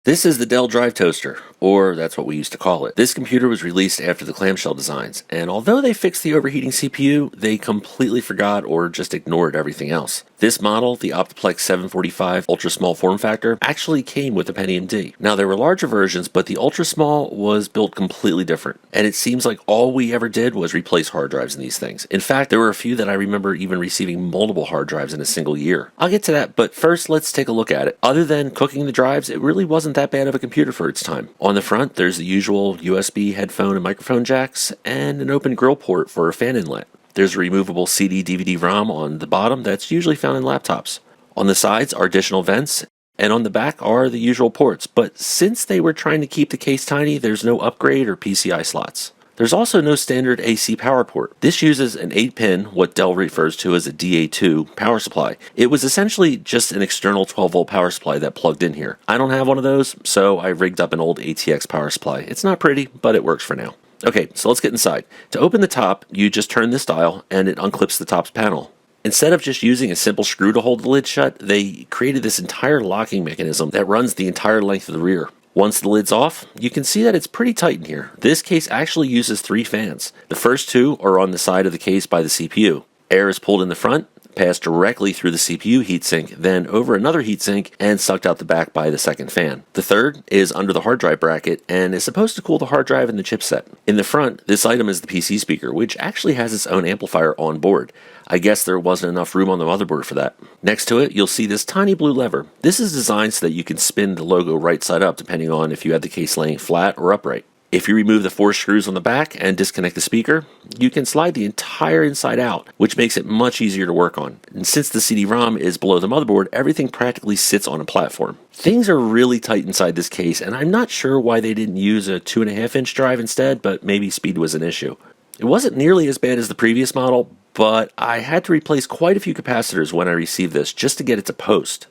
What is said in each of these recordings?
This is the Dell Drive Toaster, or that's what we used to call it. This computer was released after the clamshell designs, and although they fixed the overheating CPU, they completely forgot or just ignored everything else. This model, the Optiplex 745 ultra small form factor, actually came with a Pentium D. Now there were larger versions, but the ultra small was built completely different, and it seems like all we ever did was replace hard drives in these things. In fact, there were a few that I remember even receiving multiple hard drives in a single year. I'll get to that, but first let's take a look at it. Other than cooking the drives, it really wasn't that bad of a computer for its time. On the front, there's the usual USB headphone and microphone jacks, and an open grill port for a fan inlet. There's a removable CD DVD-ROM on the bottom that's usually found in laptops. On the sides are additional vents, and on the back are the usual ports, but since they were trying to keep the case tiny, there's no upgrade or PCI slots. There's also no standard AC power port. This uses an 8-pin, what Dell refers to as a DA2, power supply. It was essentially just an external 12-volt power supply that plugged in here. I don't have one of those, so I rigged up an old ATX power supply. It's not pretty, but it works for now. Okay, so let's get inside. To open the top, you just turn this dial and it unclips the top's panel. Instead of just using a simple screw to hold the lid shut, they created this entire locking mechanism that runs the entire length of the rear. Once the lid's off, you can see that it's pretty tight in here. This case actually uses 3 fans. The first 2 are on the side of the case by the CPU. Air is pulled in the front, passed directly through the CPU heatsink, then over another heatsink, and sucked out the back by the second fan. The third is under the hard drive bracket and is supposed to cool the hard drive and the chipset. In the front, this item is the PC speaker, which actually has its own amplifier on board. I guess there wasn't enough room on the motherboard for that. Next to it, you'll see this tiny blue lever. This is designed so that you can spin the logo right side up depending on if you had the case laying flat or upright. If you remove the 4 screws on the back and disconnect the speaker, you can slide the entire inside out, which makes it much easier to work on. And since the CD-ROM is below the motherboard, everything practically sits on a platform. Things are really tight inside this case, and I'm not sure why they didn't use a 2.5-inch drive instead, but maybe speed was an issue. It wasn't nearly as bad as the previous model, but I had to replace quite a few capacitors when I received this just to get it to post.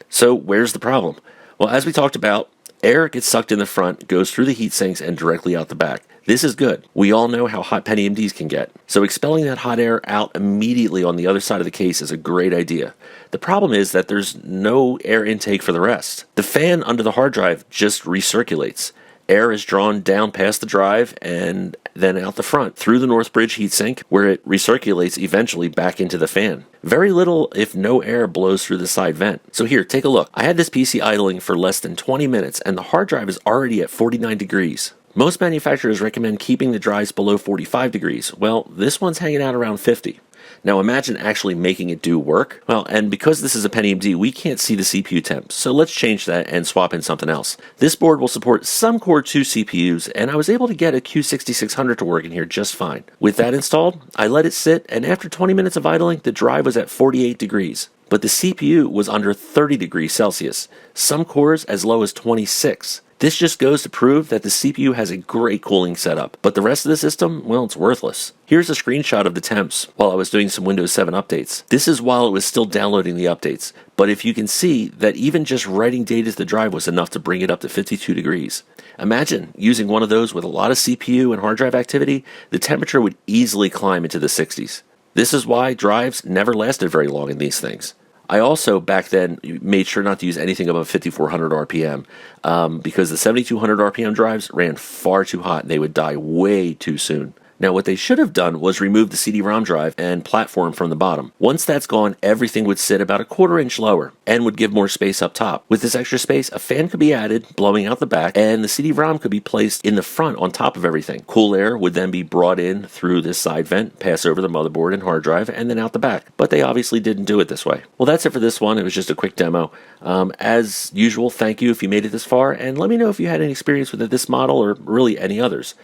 So where's the problem? Well, as we talked about, air gets sucked in the front, goes through the heat sinks, and directly out the back. This is good. We all know how hot Pentium Ds can get, so expelling that hot air out immediately on the other side of the case is a great idea. The problem is that there's no air intake for the rest. The fan under the hard drive just recirculates. Air is drawn down past the drive and then out the front through the North Bridge heatsink, where it recirculates eventually back into the fan. Very little, if no air, blows through the side vent. So here, take a look. I had this PC idling for less than 20 minutes and the hard drive is already at 49 degrees. Most manufacturers recommend keeping the drives below 45 degrees. Well, this one's hanging out around 50. Now imagine actually making it do work. Well, and because this is a Pentium D, we can't see the CPU temps, so let's change that and swap in something else. This board will support some Core 2 CPUs, and I was able to get a Q6600 to work in here just fine. With that installed, I let it sit, and after 20 minutes of idling, the drive was at 48 degrees. But the CPU was under 30 degrees Celsius, some cores as low as 26. This just goes to prove that the CPU has a great cooling setup, but the rest of the system, well, it's worthless. Here's a screenshot of the temps while I was doing some Windows 7 updates. This is while it was still downloading the updates, but if you can see that even just writing data to the drive was enough to bring it up to 52 degrees. Imagine using one of those with a lot of CPU and hard drive activity, the temperature would easily climb into the 60s. This is why drives never lasted very long in these things. I also, back then, made sure not to use anything above 5400 RPM because the 7200 RPM drives ran far too hot and they would die way too soon. Now, what they should have done was remove the CD-ROM drive and platform from the bottom. Once that's gone, everything would sit about a 1/4 inch lower and would give more space up top. With this extra space, a fan could be added, blowing out the back, and the CD-ROM could be placed in the front on top of everything. Cool air would then be brought in through this side vent, pass over the motherboard and hard drive, and then out the back. But they obviously didn't do it this way. Well, that's it for this one. It was just a quick demo. As usual, thank you if you made it this far, and let me know if you had any experience with this model or really any others.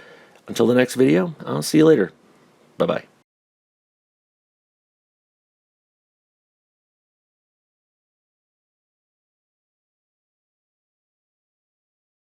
Until the next video, I'll see you later. Bye-bye.